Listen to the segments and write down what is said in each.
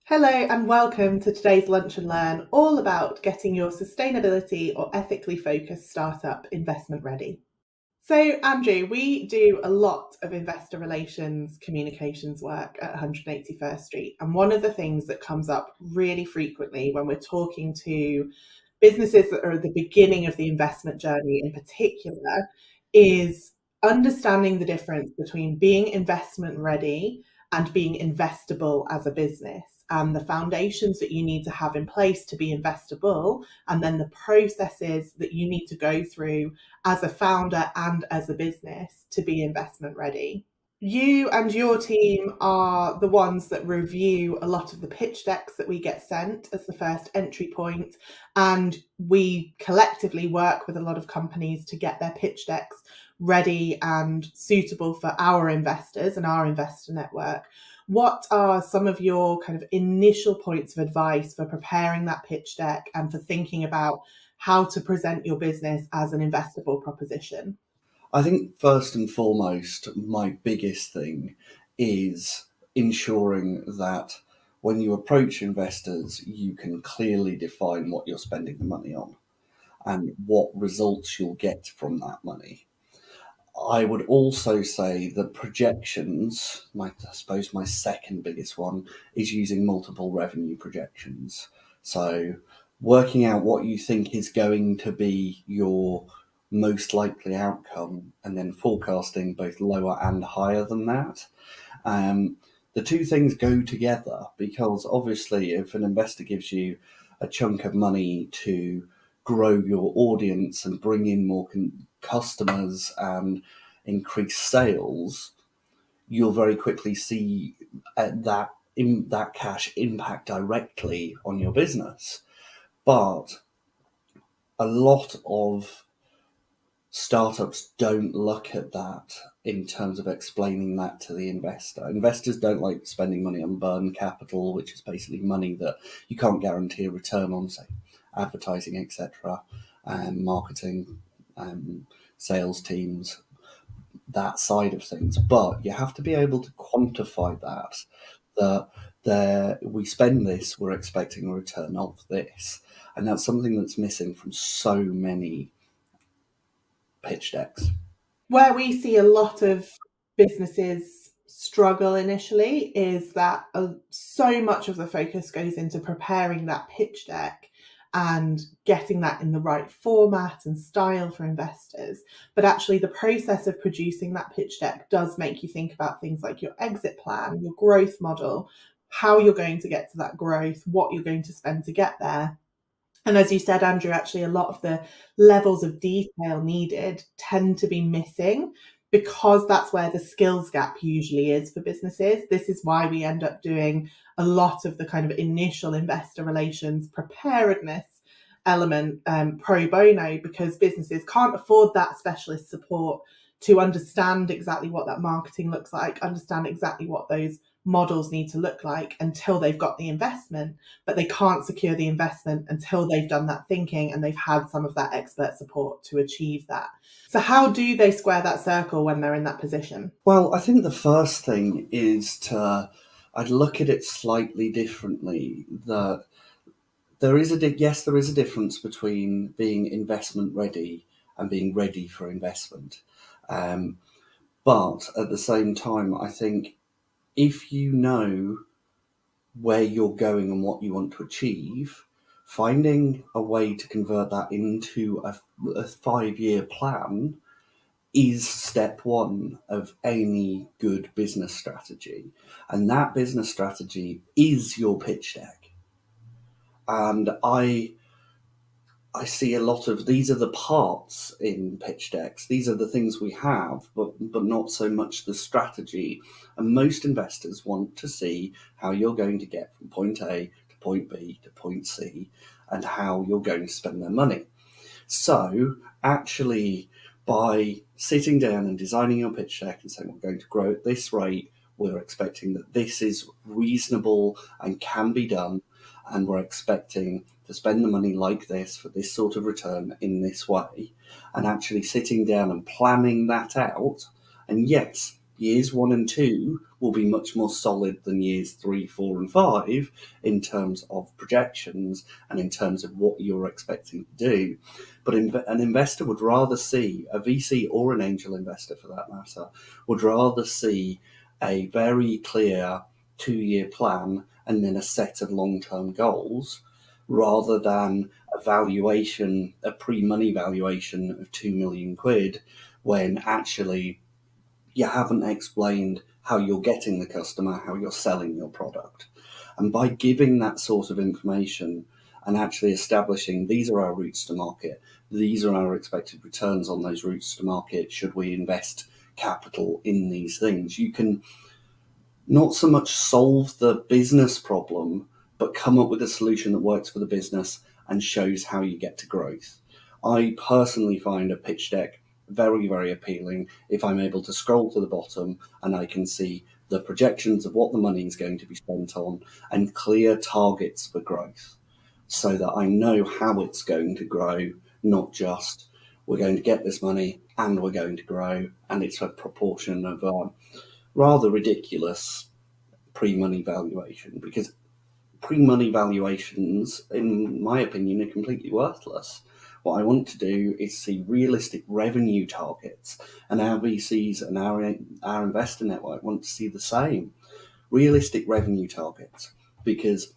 Hello and welcome to today's Lunch and Learn, all about getting your sustainability or ethically focused startup investment ready. So, Andrew, we do a lot of investor relations communications work at 181st Street. And one of the things that comes up really frequently when we're talking to businesses that are at the beginning of the investment journey in particular is understanding the difference between being investment ready and being investable as a business, and the foundations that you need to have in place to be investable, and then the processes that you need to go through as a founder and as a business to be investment ready. You and your team are the ones that review a lot of the pitch decks that we get sent as the first entry point, and we collectively work with a lot of companies to get their pitch decks ready and suitable for our investors and our investor network. What are some of your kind of initial points of advice for preparing that pitch deck and for thinking about how to present your business as an investable proposition? I think first and foremost, my biggest thing is ensuring that when you approach investors, you can clearly define what you're spending the money on and what results you'll get from that money. I would also say that projections, I suppose my second biggest one, is using multiple revenue projections. So working out what you think is going to be your most likely outcome and then forecasting both lower and higher than that. Um, the two things go together because obviously, if an investor gives you a chunk of money to grow your audience and bring in more customers and increase sales, you'll very quickly see that cash impact directly on your business. But a lot of startups don't look at that in terms of explaining that to the investor. Investors don't like spending money on burn capital, which is basically money that you can't guarantee a return on, say, advertising, etc., marketing, sales teams, that side of things. But you have to be able to quantify that we spend this, we're expecting a return of this. And that's something that's missing from so many pitch decks. Where we see a lot of businesses struggle initially is that so much of the focus goes into preparing that pitch deck and getting that in the right format and style for investors. But actually, the process of producing that pitch deck does make you think about things like your exit plan, your growth model, how you're going to get to that growth, what you're going to spend to get there. And as you said, Andrew, actually, a lot of the levels of detail needed tend to be missing because that's where the skills gap usually is for businesses. This is why we end up doing a lot of the kind of initial investor relations preparedness element pro bono, because businesses can't afford that specialist support to understand exactly what that marketing looks like, understand exactly what those models need to look like until they've got the investment, but they can't secure the investment until they've done that thinking and they've had some of that expert support to achieve that. So how do they square that circle when they're in that position? Well, I think the first thing is I'd look at it slightly differently. That there is a difference between being investment ready and being ready for investment. Um, but at the same time, I think if you know where you're going and what you want to achieve, finding a way to convert that into a 5-year plan is step one of any good business strategy. And that business strategy is your pitch deck. And I see a lot of these are the parts in pitch decks. These are the things we have, but not so much the strategy. And most investors want to see how you're going to get from point A to point B to point C and how you're going to spend their money. So actually, by sitting down and designing your pitch deck and saying we're going to grow at this rate, we're expecting that this is reasonable and can be done, and we're expecting to spend the money like this for this sort of return in this way, and actually sitting down and planning that out. And yes, Years 1 and 2 will be much more solid than years 3, 4, and 5 in terms of projections and in terms of what you're expecting to do. But an investor would rather see, a VC or an angel investor for that matter, would rather see a very clear 2-year plan and then a set of long-term goals, rather than a valuation, a pre-money valuation of 2 million quid, when actually you haven't explained how you're getting the customer, how you're selling your product. And by giving that sort of information and actually establishing these are our routes to market, these are our expected returns on those routes to market, should we invest capital in these things, you can not so much solve the business problem, but come up with a solution that works for the business and shows how you get to growth. I personally find a pitch deck very, very appealing if I'm able to scroll to the bottom and I can see the projections of what the money is going to be spent on and clear targets for growth, so that I know how it's going to grow, not just we're going to get this money and we're going to grow, and it's a proportion of rather ridiculous pre-money valuation, because pre-money valuations, in my opinion, are completely worthless. What I want to do is see realistic revenue targets, and our VCs and our investor network want to see the same realistic revenue targets, because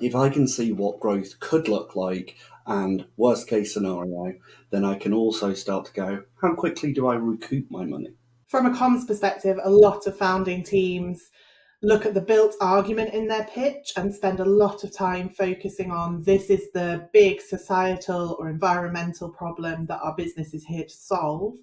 if I can see what growth could look like and worst case scenario, then I can also start to go, how quickly do I recoup my money? From a comms perspective, a lot of founding teams look at the built argument in their pitch and spend a lot of time focusing on this is the big societal or environmental problem that our business is here to solve,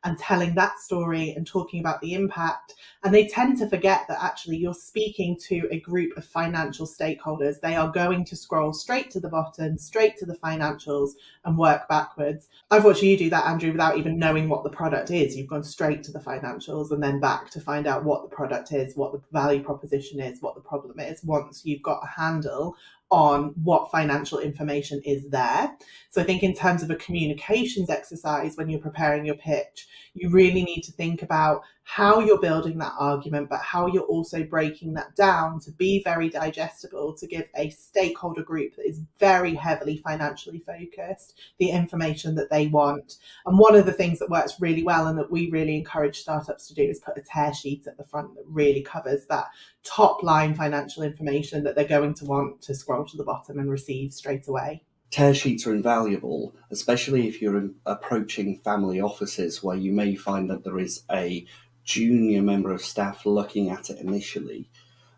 and telling that story and talking about the impact. And they tend to forget that actually you're speaking to a group of financial stakeholders. They are going to scroll straight to the bottom, straight to the financials, and work backwards. I've watched you do that, Andrew, without even knowing what the product is. You've gone straight to the financials and then back to find out what the product is, what the value proposition is, what the problem is, once you've got a handle on what financial information is there. So I think in terms of a communications exercise, when you're preparing your pitch, you really need to think about how you're building that argument, but how you're also breaking that down to be very digestible, to give a stakeholder group that is very heavily financially focused the information that they want. And one of the things that works really well and that we really encourage startups to do is put a tear sheet at the front that really covers that top line financial information that they're going to want to scroll to the bottom and receive straight away. Tear sheets are invaluable, especially if you're approaching family offices where you may find that there is a junior member of staff looking at it initially.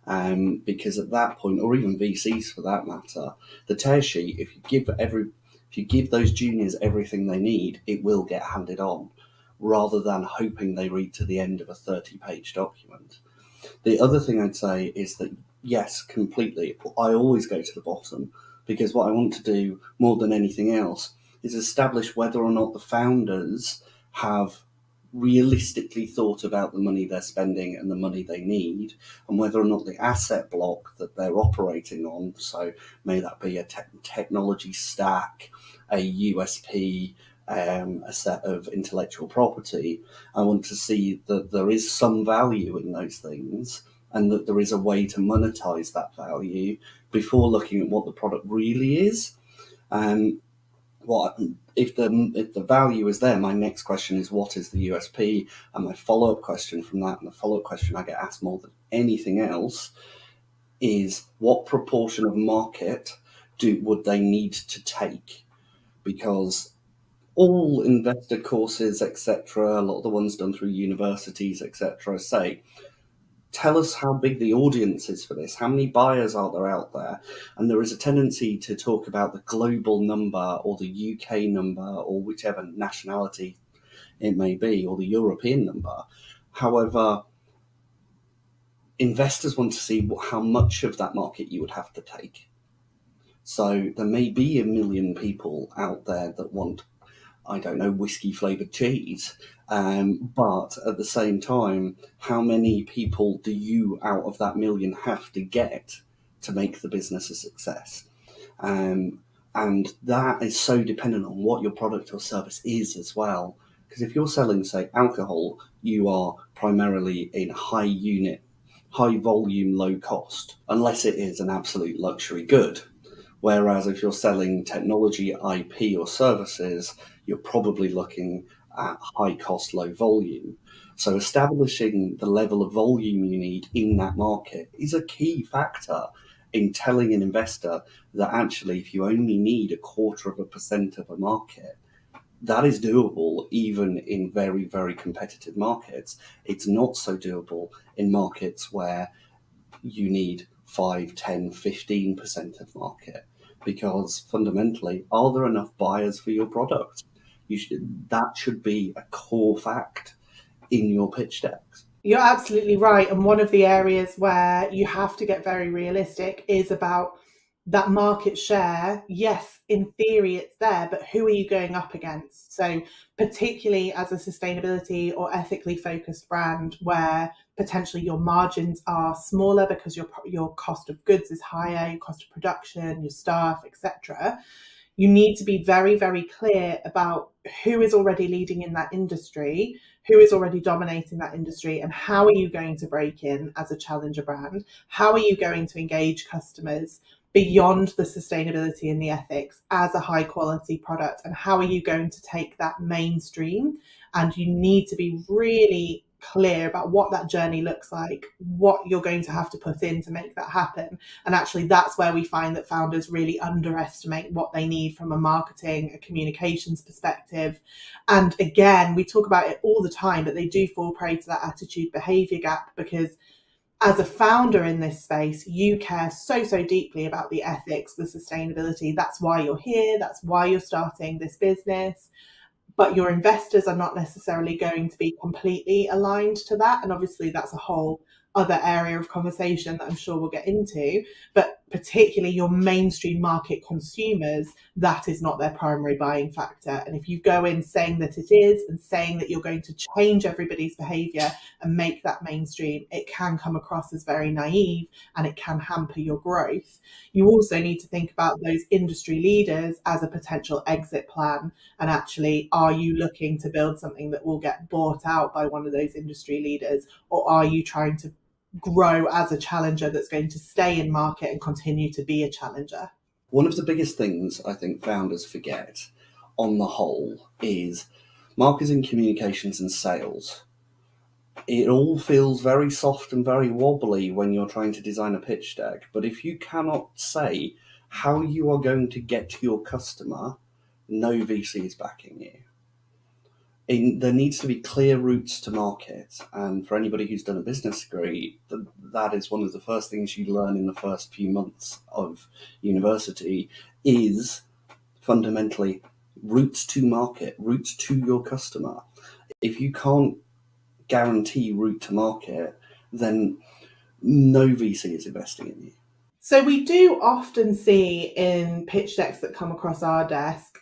Because at that point, or even VCs for that matter, the tear sheet, if you give those juniors everything they need, it will get handed on, rather than hoping they read to the end of a 30-page document. The other thing I'd say is that, yes, completely, I always go to the bottom, because what I want to do more than anything else is establish whether or not the founders have realistically thought about the money they're spending and the money they need, and whether or not the asset block that they're operating on, so may that be a technology stack, a USP, a set of intellectual property, I want to see that there is some value in those things and that there is a way to monetize that value before looking at what the product really is. If the value is there, my next question is, what is the USP? And my follow-up question from that, and the follow-up question I get asked more than anything else, is what proportion of market would they need to take? Because all investor courses, etc., a lot of the ones done through universities, etc., say, tell us how big the audience is for this. How many buyers are there out there? And there is a tendency to talk about the global number or the UK number or whichever nationality it may be, or the European number. However, investors want to see how much of that market you would have to take. So there may be 1 million people out there that want, I don't know, whiskey flavoured cheese. But at the same time, how many people do you out of that 1 million have to get to make the business a success? And that is so dependent on what your product or service is as well. Because if you're selling, say, alcohol, you are primarily in high volume, low cost, unless it is an absolute luxury good. Whereas if you're selling technology, IP, or services, you're probably looking at high cost, low volume. So establishing the level of volume you need in that market is a key factor in telling an investor that actually, if you only need 0.25% of a market, that is doable even in very, very competitive markets. It's not so doable in markets where you need 5, 10, 15% of market, because fundamentally, are there enough buyers for your product? That should be a core fact in your pitch decks. You're absolutely right. And one of the areas where you have to get very realistic is about that market share. Yes, in theory it's there, but who are you going up against? So particularly as a sustainability or ethically focused brand, where potentially your margins are smaller because your cost of goods is higher, your cost of production, your staff, etc., you need to be very, very clear about who is already leading in that industry, who is already dominating that industry, and how are you going to break in as a challenger brand? How are you going to engage customers beyond the sustainability and the ethics as a high quality product? And how are you going to take that mainstream? And you need to be really clear about what that journey looks like, what you're going to have to put in to make that happen. And actually, that's where we find that founders really underestimate what they need from a marketing, a communications perspective. And again, we talk about it all the time, but they do fall prey to that attitude behavior gap, because as a founder in this space, you care so, so deeply about the ethics, the sustainability. That's why you're here. That's why you're starting this business. But your investors are not necessarily going to be completely aligned to that. And obviously that's a whole other area of conversation that I'm sure we'll get into. But particularly your mainstream market consumers, that is not their primary buying factor. And if you go in saying that it is, and saying that you're going to change everybody's behavior and make that mainstream, it can come across as very naive and it can hamper your growth. You also need to think about those industry leaders as a potential exit plan. And actually, are you looking to build something that will get bought out by one of those industry leaders? Or are you trying to grow as a challenger that's going to stay in market and continue to be a challenger? One of the biggest things I think founders forget on the whole is marketing, communications, and sales. It all feels very soft and very wobbly when you're trying to design a pitch deck. But if you cannot say how you are going to get to your customer, no VC is backing you. There needs to be clear routes to market. And for anybody who's done a business degree, that is one of the first things you learn in the first few months of university, is fundamentally routes to market, routes to your customer. If you can't guarantee route to market, then no VC is investing in you. So we do often see in pitch decks that come across our desk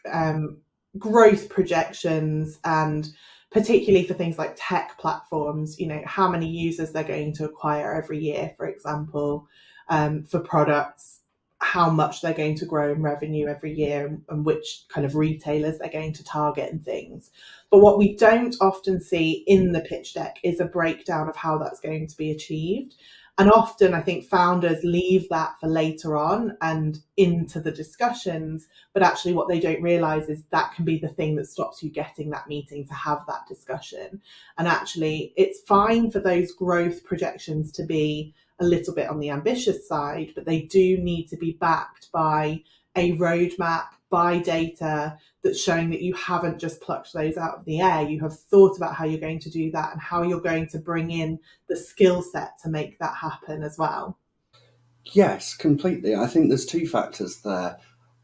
growth projections, and particularly for things like tech platforms, how many users they're going to acquire every year, for example, for products, how much they're going to grow in revenue every year, and which kind of retailers they're going to target and things. But what we don't often see in the pitch deck is a breakdown of how that's going to be achieved. And often I think founders leave that for later on and into the discussions, but actually what they don't realize is that can be the thing that stops you getting that meeting to have that discussion. And actually it's fine for those growth projections to be a little bit on the ambitious side, but they do need to be backed by a roadmap, by data that's showing that you haven't just plucked those out of the air. You have thought about how you're going to do that and how you're going to bring in the skill set to make that happen as well. Yes, completely. I think there's two factors there.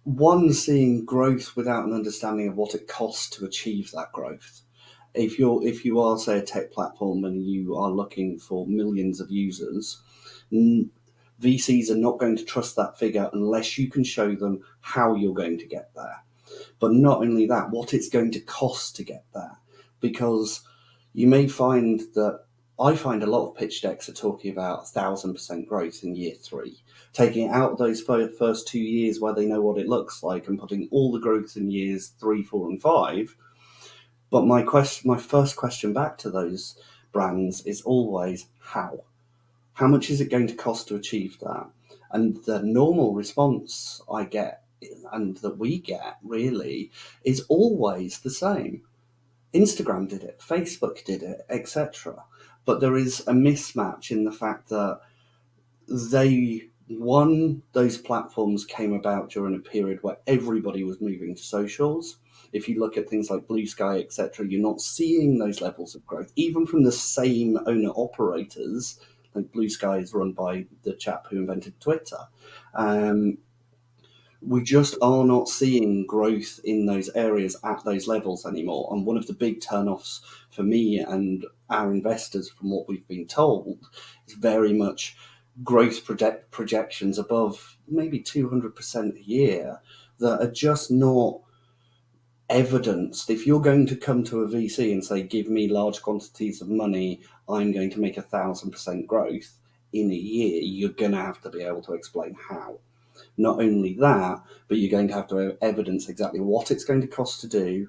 One, seeing growth without an understanding of what it costs to achieve that growth. If you are, say, a tech platform and you are looking for millions of users, VCs are not going to trust that figure unless you can show them how you're going to get there. But not only that, what it's going to cost to get there. Because you may find that I find a lot of pitch decks are talking about 1,000% growth in year 3, taking out those first 2 years where they know what it looks like and putting all the growth in years 3, 4, and 5. But my first question back to those brands is always how. How much is it going to cost to achieve that? And the normal response I get, and that we get really, is always the same. Instagram did it, Facebook did it, etc. But there is a mismatch in the fact that those platforms came about during a period where everybody was moving to socials. If you look at things like Blue Sky, etc., you're not seeing those levels of growth, even from the same owner operators. Like Blue Sky is run by the chap who invented Twitter. Um, we just are not seeing growth in those areas at those levels anymore. And one of the big turnoffs for me and our investors, from what we've been told, is very much growth projections above maybe 200% a year that are just not evidenced. If you're going to come to a VC and say, give me large quantities of money, I'm going to make 1,000% growth in a year, you're going to have to be able to explain how. Not only that, but you're going to have to evidence exactly what it's going to cost to do,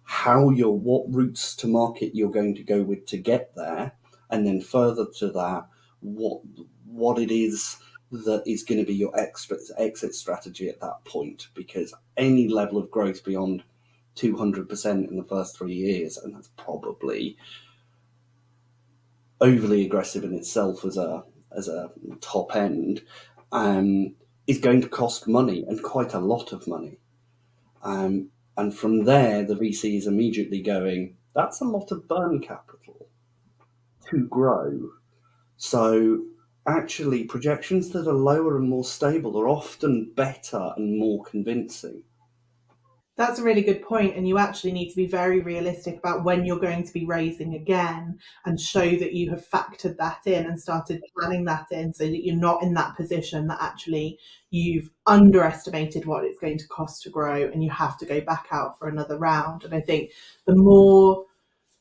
what routes to market you're going to go with to get there, and then further to that, what it is that is going to be your exit strategy at that point. Because any level of growth beyond 200% in the first 3 years, and that's probably overly aggressive in itself as a top end, is going to cost money, and quite a lot of money. And from there, the VC is immediately going, that's a lot of burn capital to grow. So actually, projections that are lower and more stable are often better and more convincing. That's a really good point, and you actually need to be very realistic about when you're going to be raising again and show that you have factored that in and started planning that in so that you're not in that position that actually you've underestimated what it's going to cost to grow and you have to go back out for another round. And I think the more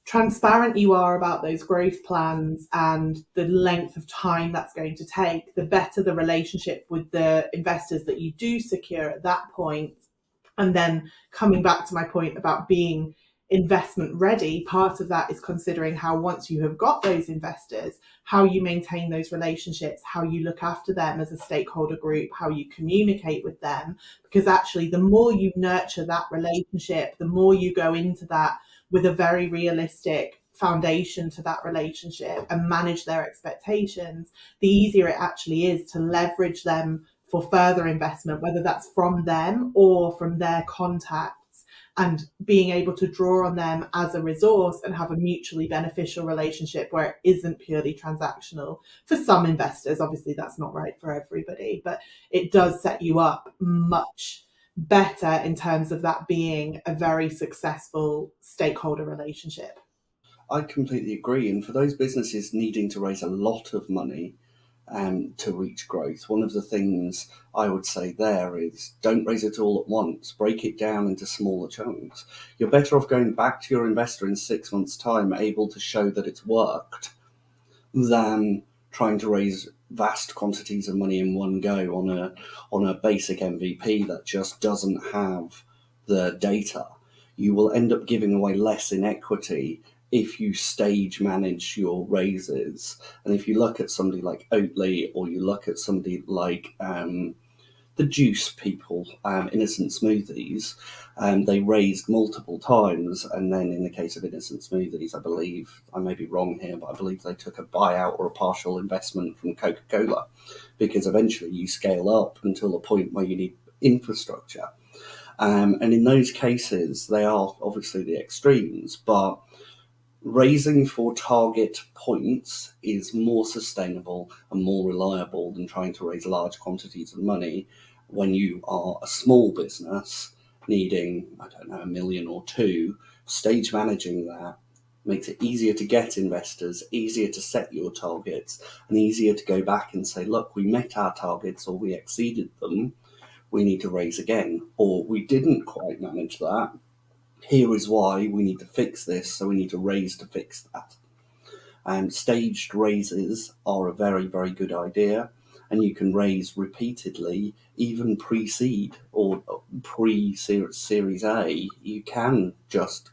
transparent you are about those growth plans and the length of time that's going to take, the better the relationship with the investors that you do secure at that point. And then coming back to my point about being investment ready, part of that is considering how, once you have got those investors, how you maintain those relationships, how you look after them as a stakeholder group, how you communicate with them. Because actually, the more you nurture that relationship, the more you go into that with a very realistic foundation to that relationship and manage their expectations, the easier it actually is to leverage them for further investment, whether that's from them or from their contacts, and being able to draw on them as a resource and have a mutually beneficial relationship where it isn't purely transactional. For some investors, obviously that's not right for everybody, but it does set you up much better in terms of that being a very successful stakeholder relationship. I completely agree. And for those businesses needing to raise a lot of money to reach growth, one of the things I would say there is don't raise it all at once. Break it down into smaller chunks. You're better off going back to your investor in 6 months' time, able to show that it's worked, than trying to raise vast quantities of money in one go on a basic MVP that just doesn't have the data. You will end up giving away less in equity if you stage manage your raises. And if you look at somebody like Oatly, or you look at somebody like the juice people, Innocent Smoothies, they raised multiple times, and then in the case of Innocent Smoothies, I believe, I may be wrong here, but I believe they took a buyout or a partial investment from Coca-Cola, because eventually you scale up until a point where you need infrastructure. And in those cases, they are obviously the extremes, but raising for target points is more sustainable and more reliable than trying to raise large quantities of money when you are a small business needing, I don't know, 1 million or two. Stage managing that makes it easier to get investors, easier to set your targets, and easier to go back and say, look, we met our targets or we exceeded them, we need to raise again. Or we didn't quite manage that, here is why we need to fix this, so we need to raise to fix that. And staged raises are a very, very good idea, and you can raise repeatedly, even pre-seed or pre-series A. You can just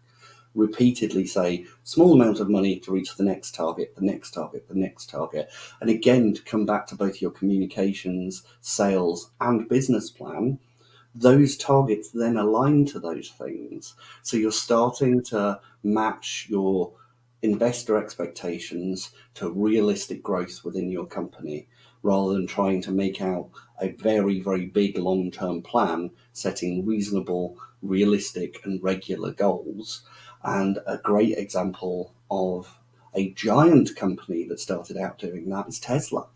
repeatedly say small amount of money to reach the next target, the next target, the next target. And again, to come back to both your communications, sales, and business plan, those targets then align to those things. So you're starting to match your investor expectations to realistic growth within your company, rather than trying to make out a very, very big long-term plan, setting reasonable, realistic, and regular goals. And a great example of a giant company that started out doing that is Tesla.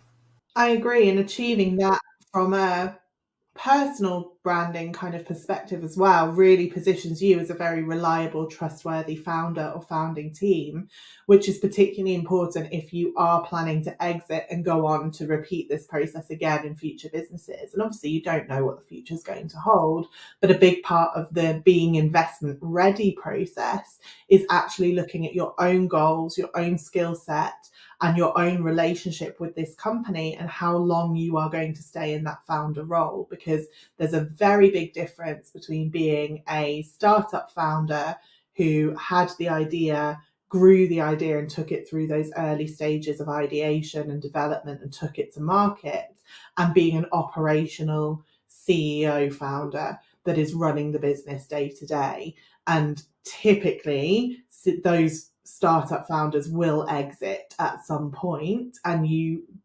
I agree, and achieving that from a personal branding kind of perspective as well really positions you as a very reliable, trustworthy founder or founding team, which is particularly important if you are planning to exit and go on to repeat this process again in future businesses. And obviously, you don't know what the future is going to hold, but a big part of the being investment ready process is actually looking at your own goals, your own skill set, and your own relationship with this company and how long you are going to stay in that founder role. Because there's a very big difference between being a startup founder who had the idea, grew the idea, and took it through those early stages of ideation and development and took it to market, and being an operational CEO founder that is running the business day to day. And typically, those startup founders will exit at some point, and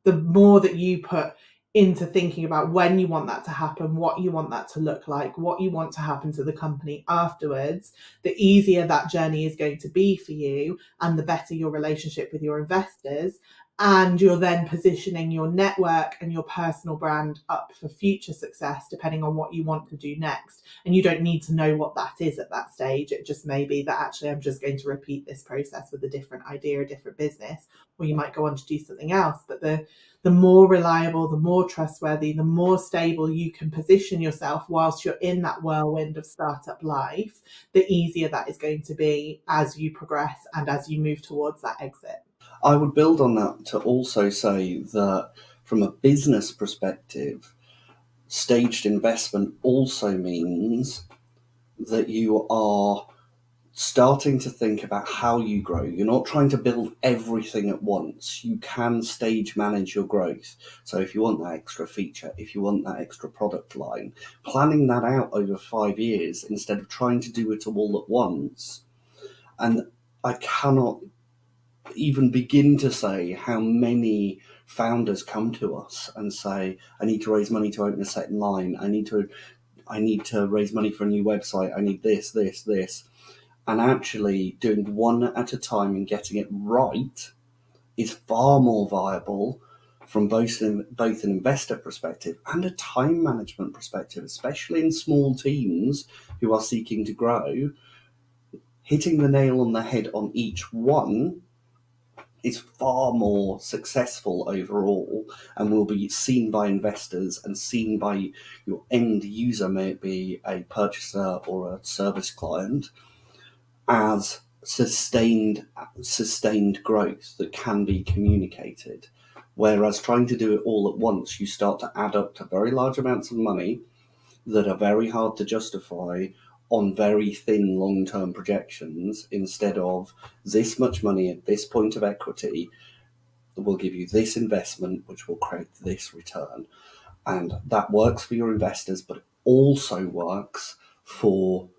the more that you put into thinking about when you want that to happen, what you want that to look like, what you want to happen to the company afterwards, the easier that journey is going to be for you, and the better your relationship with your investors. And you're then positioning your network and your personal brand up for future success, depending on what you want to do next. And you don't need to know what that is at that stage. It just may be that actually I'm just going to repeat this process with a different idea, a different business, or you might go on to do something else. But the more reliable, the more trustworthy, the more stable you can position yourself whilst you're in that whirlwind of startup life, the easier that is going to be as you progress and as you move towards that exit. I would build on that to also say that from a business perspective, staged investment also means that you are starting to think about how you grow. You're not trying to build everything at once. You can stage manage your growth. So if you want that extra feature, if you want that extra product line, planning that out over 5 years instead of trying to do it all at once. And I cannot even begin to say how many founders come to us and say, I need to raise money to open a second line. I need to raise money for a new website. I need this, this, this. And actually doing one at a time and getting it right is far more viable from both an investor perspective and a time management perspective, especially in small teams who are seeking to grow. Hitting the nail on the head on each one is far more successful overall, and will be seen by investors and seen by your end user, may it be a purchaser or a service client, as sustained growth that can be communicated. Whereas trying to do it all at once, you start to add up to very large amounts of money that are very hard to justify on very thin long-term projections, instead of this much money at this point of equity will give you this investment, which will create this return. And that works for your investors, but it also works for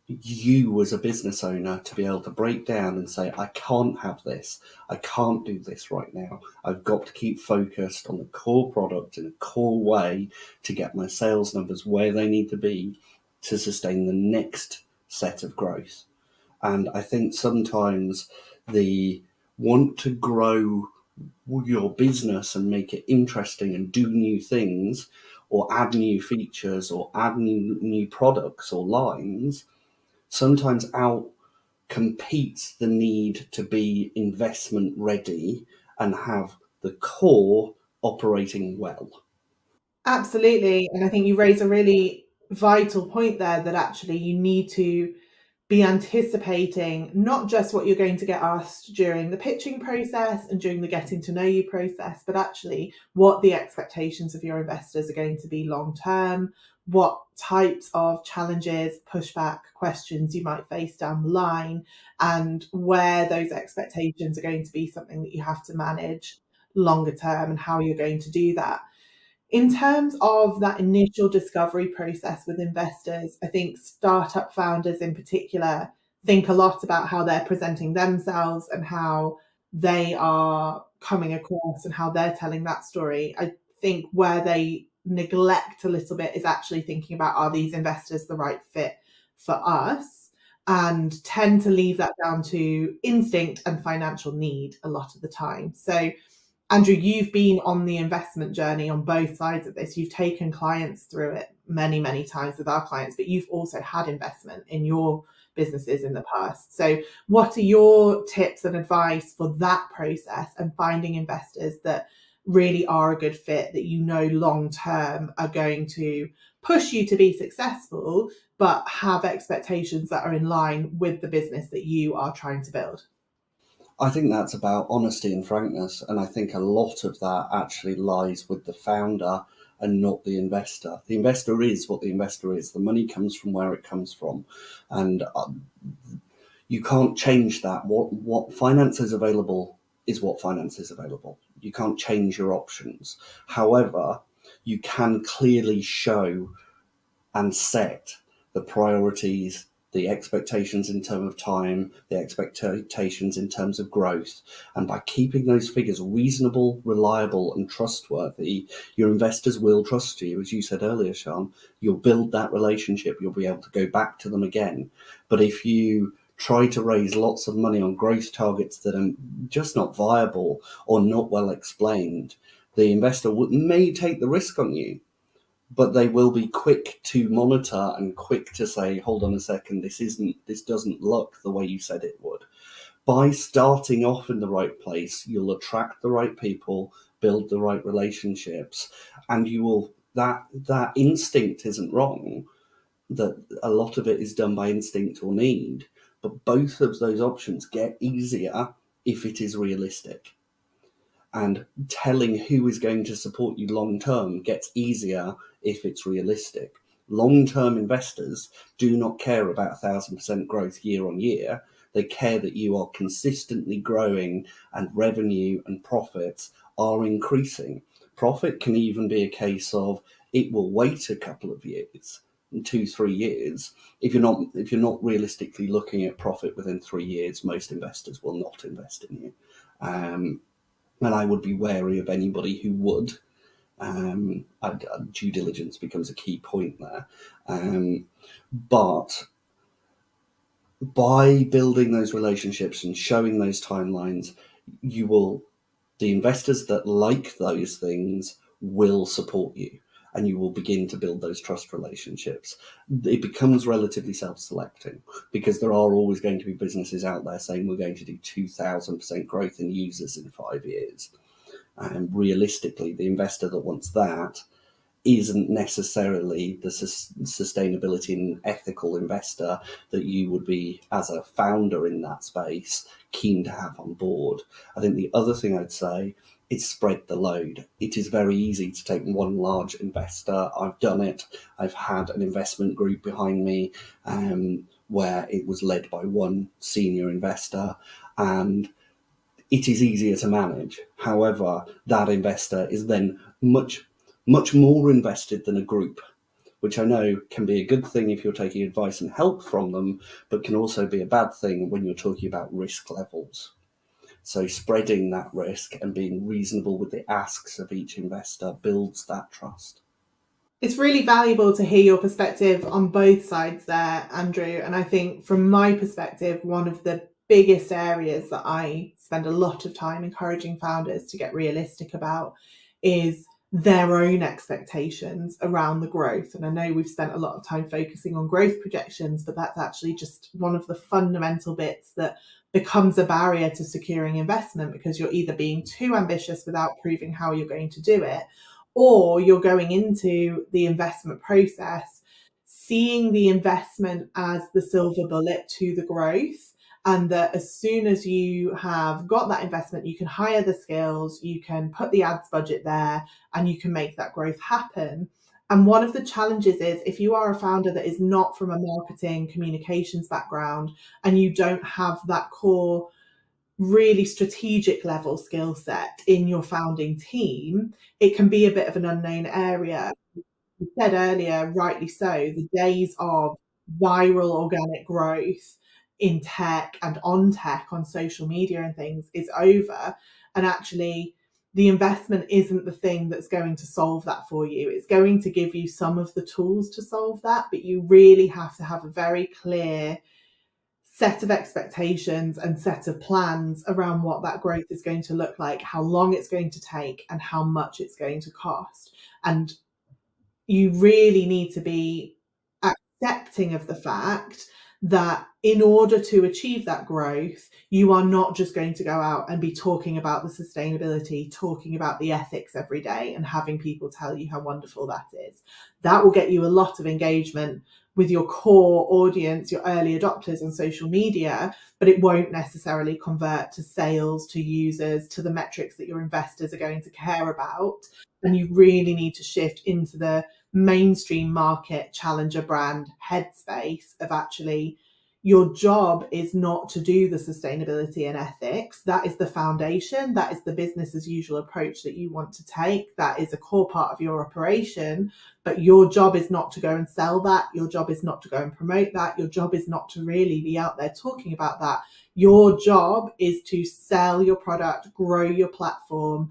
you as a business owner to be able to break down and say, I can't have this. I can't do this right now. I've got to keep focused on the core product in a core way to get my sales numbers where they need to be to sustain the next set of growth. And I think sometimes the want to grow your business and make it interesting and do new things or add new features or add new products or lines sometimes out competes the need to be investment ready and have the core operating well. Absolutely. And I think you raise a really vital point there, that actually you need to be anticipating not just what you're going to get asked during the pitching process and during the getting to know you process, but actually what the expectations of your investors are going to be long term, what types of challenges, pushback, questions you might face down the line, and where those expectations are going to be something that you have to manage longer term and how you're going to do that. In terms of that initial discovery process with investors, I think startup founders in particular think a lot about how they're presenting themselves and how they are coming across and how they're telling that story. I think where they neglect a little bit is actually thinking about, are these investors the right fit for us? And tend to leave that down to instinct and financial need a lot of the time. So Andrew, you've been on the investment journey on both sides of this. You've taken clients through it many, many times with our clients, but you've also had investment in your businesses in the past. So what are your tips and advice for that process and finding investors that really are a good fit, that you know long term are going to push you to be successful, but have expectations that are in line with the business that you are trying to build? I think that's about honesty and frankness, and I think a lot of that actually lies with the founder and not the investor. The investor is what the investor is. The money comes from where it comes from, and you can't change that. What finance is available is what finance is available. You can't change your options. However, you can clearly show and set the priorities, the expectations in terms of time, the expectations in terms of growth. And by keeping those figures reasonable, reliable, and trustworthy, your investors will trust you. As you said earlier, Sian, you'll build that relationship. You'll be able to go back to them again. But if you try to raise lots of money on growth targets that are just not viable or not well explained, the investor may take the risk on you, but they will be quick to monitor and quick to say, hold on a second, this doesn't look the way you said it would. By starting off in the right place, you'll attract the right people, build the right relationships, and you will, that instinct isn't wrong, that a lot of it is done by instinct or need, but both of those options get easier if it is realistic. And telling who is going to support you long term gets easier if it's realistic. Long term investors do not care about 1,000% growth year on year. They care that you are consistently growing and revenue and profits are increasing. Profit can even be a case of it will wait a couple of years, 2-3 years. If you're not realistically looking at profit within 3 years, most investors will not invest in you. And I would be wary of anybody who would. Due diligence becomes a key point there. But by building those relationships and showing those timelines, the investors that like those things will support you, and you will begin to build those trust relationships. It becomes relatively self-selecting because there are always going to be businesses out there saying we're going to do 2,000% growth in users in 5 years. And realistically, the investor that wants that isn't necessarily the sustainability and ethical investor that you would be, as a founder in that space, keen to have on board. I think the other thing I'd say is spread the load. It is very easy to take one large investor. I've done it. I've had an investment group behind me where it was led by one senior investor, and it is easier to manage. However, that investor is then much more invested than a group, which I know can be a good thing if you're taking advice and help from them, but can also be a bad thing when you're talking about risk levels. So spreading that risk and being reasonable with the asks of each investor builds that trust. It's really valuable to hear your perspective on both sides there, Andrew. And I think from my perspective, one of the biggest areas that I spend a lot of time encouraging founders to get realistic about is their own expectations around the growth. And I know we've spent a lot of time focusing on growth projections, but that's actually just one of the fundamental bits that becomes a barrier to securing investment, because you're either being too ambitious without proving how you're going to do it, or you're going into the investment process seeing the investment as the silver bullet to the growth, and that as soon as you have got that investment, you can hire the skills, you can put the ads budget there, and you can make that growth happen. And one of the challenges is if you are a founder that is not from a marketing communications background and you don't have that core really strategic level skill set in your founding team, it can be a bit of an unknown area. You said earlier, rightly so, the days of viral organic growth in tech and on tech, on social media and things is over. And actually, the investment isn't the thing that's going to solve that for you. It's going to give you some of the tools to solve that, but you really have to have a very clear set of expectations and set of plans around what that growth is going to look like, how long it's going to take, and how much it's going to cost. And you really need to be accepting of the fact that in order to achieve that growth, you are not just going to go out and be talking about the sustainability, talking about the ethics every day and having people tell you how wonderful that is. That will get you a lot of engagement with your core audience, your early adopters on social media, but it won't necessarily convert to sales, to users, to the metrics that your investors are going to care about. And you really need to shift into the mainstream market challenger brand headspace of actually your job is not to do the sustainability and ethics. That is the foundation. That is the business as usual approach that you want to take. That is a core part of your operation. But your job is not to go and sell that. Your job is not to go and promote that. Your job is not to really be out there talking about that. Your job is to sell your product, grow your platform,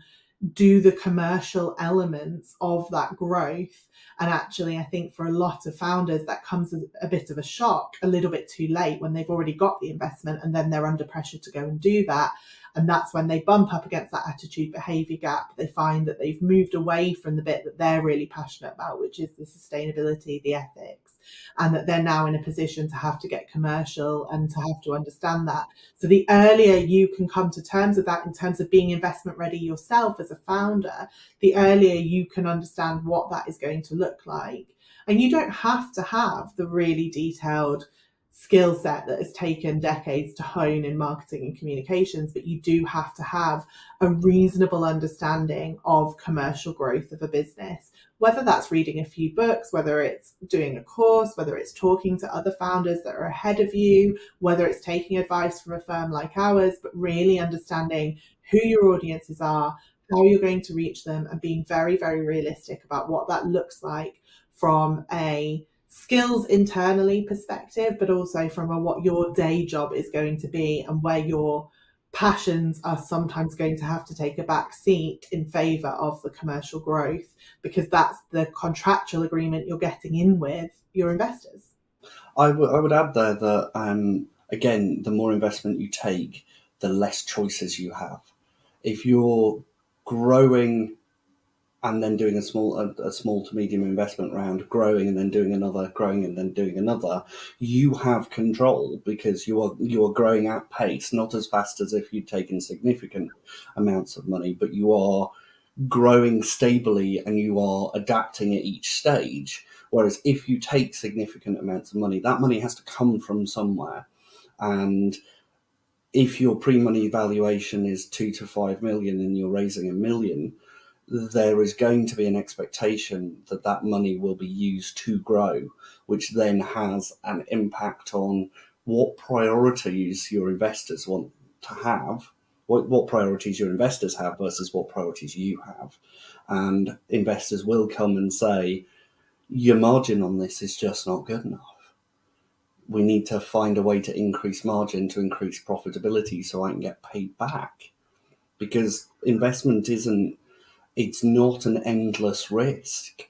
do the commercial elements of that growth. And actually, I think for a lot of founders, that comes as a bit of a shock, a little bit too late when they've already got the investment and then they're under pressure to go and do that. And that's when they bump up against that attitude behavior gap. They find that they've moved away from the bit that they're really passionate about, which is the sustainability, the ethics, and that they're now in a position to have to get commercial and to have to understand that. So the earlier you can come to terms with that in terms of being investment ready yourself as a founder, the earlier you can understand what that is going to look like. And you don't have to have the really detailed skill set that has taken decades to hone in marketing and communications, but you do have to have a reasonable understanding of commercial growth of a business, whether that's reading a few books, whether it's doing a course, whether it's talking to other founders that are ahead of you, whether it's taking advice from a firm like ours, but really understanding who your audiences are, how you're going to reach them, and being very, very realistic about what that looks like from a skills internally perspective, but also from what your day job is going to be and where your passions are sometimes going to have to take a back seat in favour of the commercial growth, because that's the contractual agreement you're getting in with your investors. I would add there that, again, the more investment you take, the less choices you have. If you're growing and then doing a small to medium investment round, growing and then doing another, growing and then doing another, you have control because you are growing at pace, not as fast as if you'd taken significant amounts of money, but you are growing stably and you are adapting at each stage. Whereas if you take significant amounts of money, that money has to come from somewhere. And if your pre-money valuation is 2 to 5 million and you're raising $1 million, there is going to be an expectation that that money will be used to grow, which then has an impact on what priorities your investors want to have, what priorities your investors have versus what priorities you have. And investors will come and say, your margin on this is just not good enough. We need to find a way to increase margin, to increase profitability so I can get paid back. Because investment it's not an endless risk.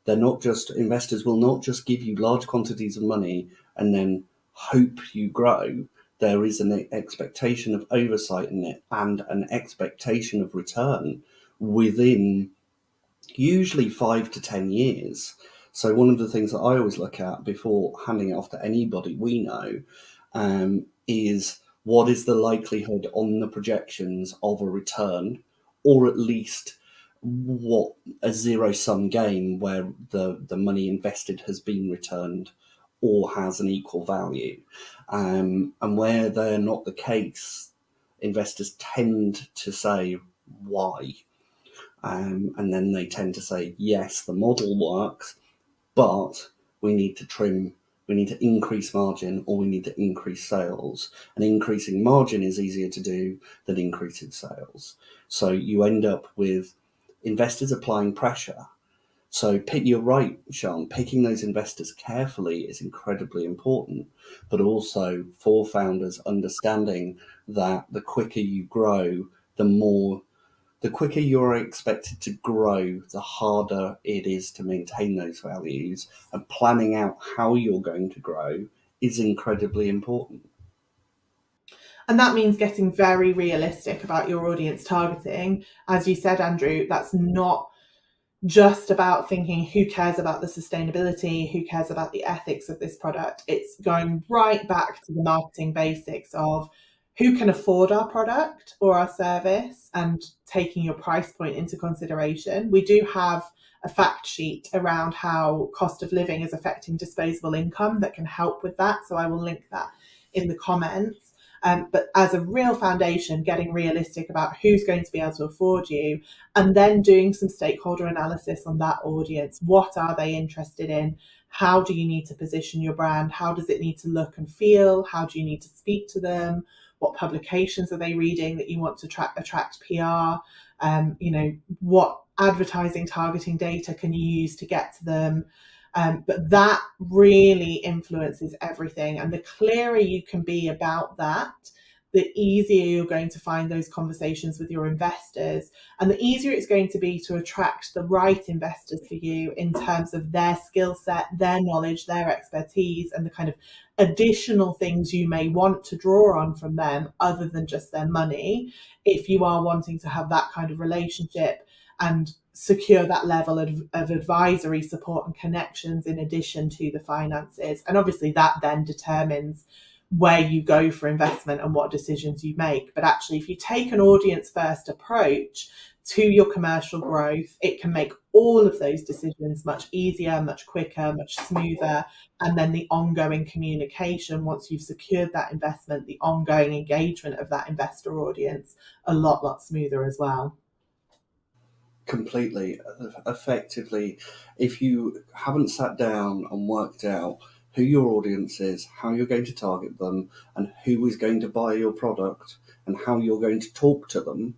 Investors will not just give you large quantities of money and then hope you grow. There is an expectation of oversight in it and an expectation of return within usually 5 to 10 years. So one of the things that I always look at before handing it off to anybody we know is what is the likelihood on the projections of a return, or at least what a zero-sum game where the money invested has been returned or has an equal value. And where they're not the case, investors tend to say why. And then they tend to say, yes, the model works, but we need to trim, we need to increase margin, or we need to increase sales. And increasing margin is easier to do than increasing sales. So you end up with investors applying pressure. So you're right, Sian, picking those investors carefully is incredibly important, but also for founders understanding that the quicker you grow, the quicker you're expected to grow, the harder it is to maintain those values, and planning out how you're going to grow is incredibly important. And that means getting very realistic about your audience targeting. As you said, Andrew, that's not just about thinking who cares about the sustainability, who cares about the ethics of this product. It's going right back to the marketing basics of who can afford our product or our service and taking your price point into consideration. We do have a fact sheet around how cost of living is affecting disposable income that can help with that. So I will link that in the comments. But as a real foundation, getting realistic about who's going to be able to afford you, and then doing some stakeholder analysis on that audience. What are they interested in? How do you need to position your brand? How does it need to look and feel? How do you need to speak to them? What publications are they reading that you want to attract PR? What advertising targeting data can you use to get to them? But that really influences everything. And the clearer you can be about that, the easier you're going to find those conversations with your investors, and the easier it's going to be to attract the right investors for you in terms of their skill set, their knowledge, their expertise, and the kind of additional things you may want to draw on from them other than just their money, if you are wanting to have that kind of relationship and secure that level of advisory support and connections in addition to the finances. And obviously that then determines where you go for investment and what decisions you make. But actually, if you take an audience first approach to your commercial growth, it can make all of those decisions much easier, much quicker, much smoother. And then the ongoing communication, once you've secured that investment, the ongoing engagement of that investor audience, a lot smoother as well. Completely. Effectively, if you haven't sat down and worked out who your audience is, how you're going to target them, and who is going to buy your product, and how you're going to talk to them,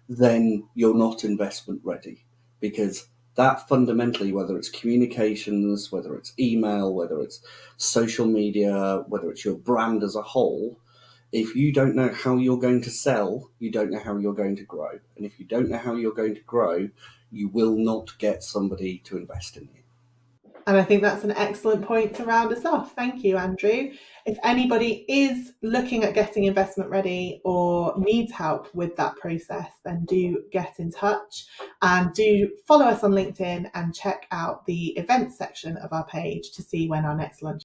then you're not investment ready. Because that fundamentally, whether it's communications, whether it's email, whether it's social media, whether it's your brand as a whole, if you don't know how you're going to sell, you don't know how you're going to grow. And if you don't know how you're going to grow, you will not get somebody to invest in you. And I think that's an excellent point to round us off. Thank you, Andrew. If anybody is looking at getting investment ready or needs help with that process, then do get in touch and do follow us on LinkedIn and check out the events section of our page to see when our next lunch